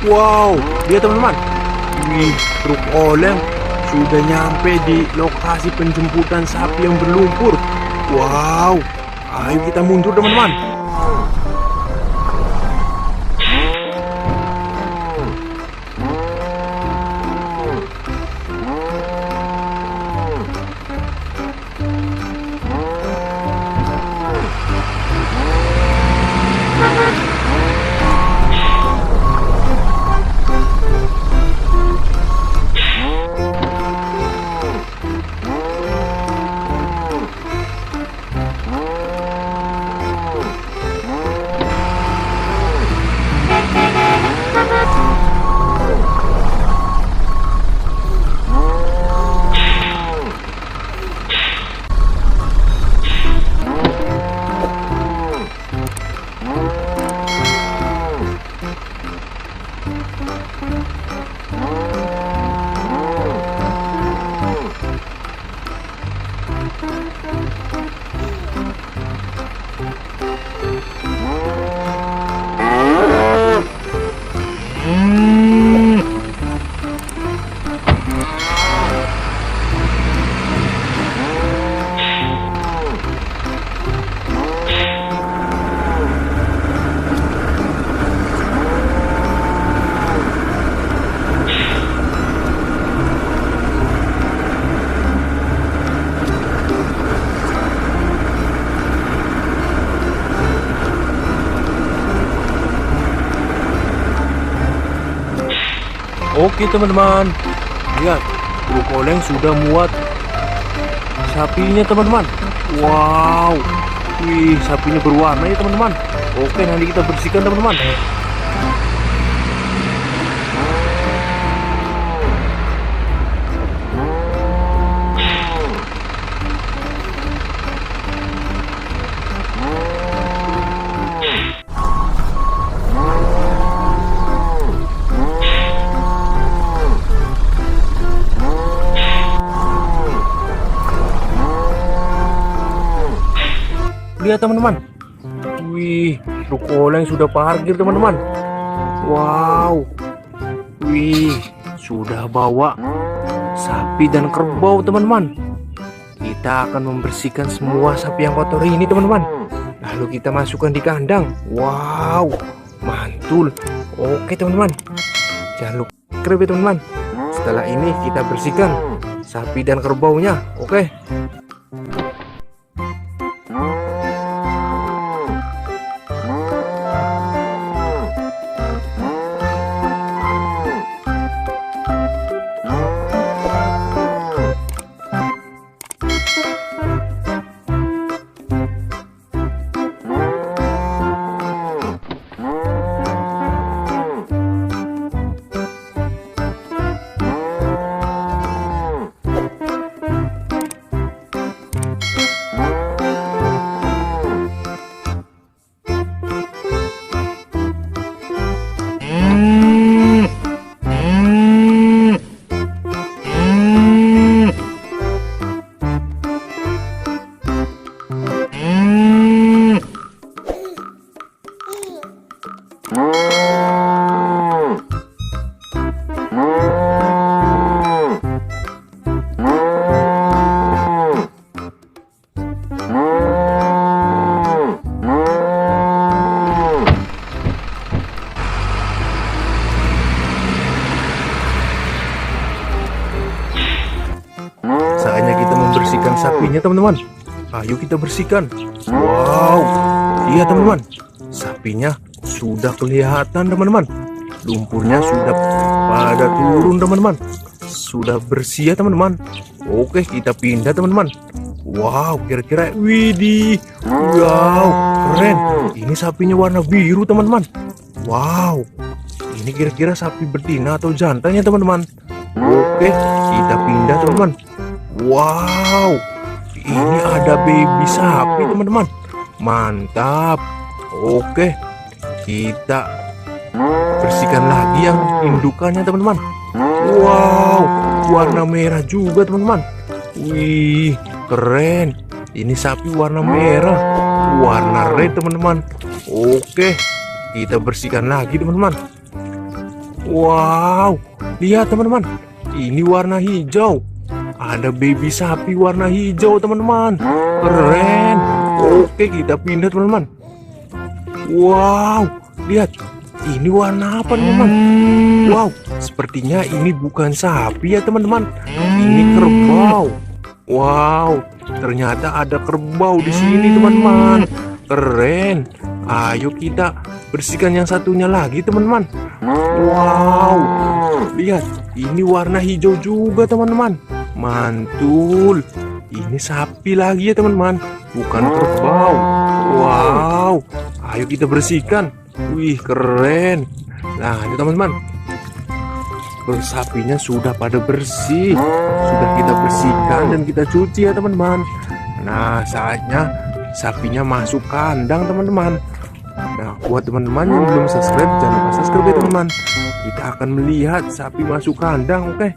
Wow, lihat teman-teman. Wih, truk oleng sudah nyampe di lokasi penjemputan sapi yang berlumpur. Wow, ayo kita mundur teman-teman. Oke teman-teman, lihat truk oleng sudah muat sapinya teman-teman. Wow, wih sapinya berwarna ya teman-teman. Oke, nanti kita bersihkan teman-teman. Lihat teman-teman, wih truk oleng sudah parkir teman-teman. Wow, wih sudah bawa sapi dan kerbau teman-teman. Kita akan membersihkan semua sapi yang kotor ini teman-teman. Lalu kita masukkan di kandang. Wow, mantul. Oke teman-teman, jangan lupa subscribe ya teman-teman. Setelah ini kita bersihkan sapi dan kerbaunya. Oke. Saatnya kita membersihkan sapinya teman-teman. Ayo kita bersihkan. Wow, iya teman-teman, sapinya sudah kelihatan teman-teman. Lumpurnya sudah pada turun teman-teman. Sudah bersih ya teman-teman. Oke, kita pindah teman-teman. Wow, kira-kira widih. Wow, keren. Ini sapinya warna biru teman-teman. Wow, ini kira-kira sapi betina atau jantan ya teman-teman. Oke, kita pindah teman-teman. Wow, ini ada baby sapi teman-teman. Mantap. Oke, kita bersihkan lagi yang indukannya teman-teman. Wow, warna merah juga teman-teman. Wih, keren. Ini sapi warna merah, warna red teman-teman. Oke, kita bersihkan lagi teman-teman. Wow, lihat teman-teman. Ini warna hijau. Ada baby sapi warna hijau teman-teman. Keren. Oke, kita pindah teman-teman. Wow, lihat. Ini warna apa teman-teman? Wow, sepertinya ini bukan sapi ya teman-teman. Ini kerbau. Wow, ternyata ada kerbau di sini teman-teman. Keren. Ayo kita bersihkan yang satunya lagi teman-teman. Wow, lihat. Ini warna hijau juga teman-teman. Mantul. Ini sapi lagi ya teman-teman, bukan kerbau. Wow, ayo kita bersihkan. Wih, keren. Nah, ini teman-teman, sapinya sudah pada bersih. Sudah kita bersihkan dan kita cuci ya teman-teman. Nah, saatnya sapinya masuk kandang teman-teman. Nah, buat teman-teman yang belum subscribe, jangan lupa subscribe ya teman-teman. Kita akan melihat sapi masuk kandang, oke?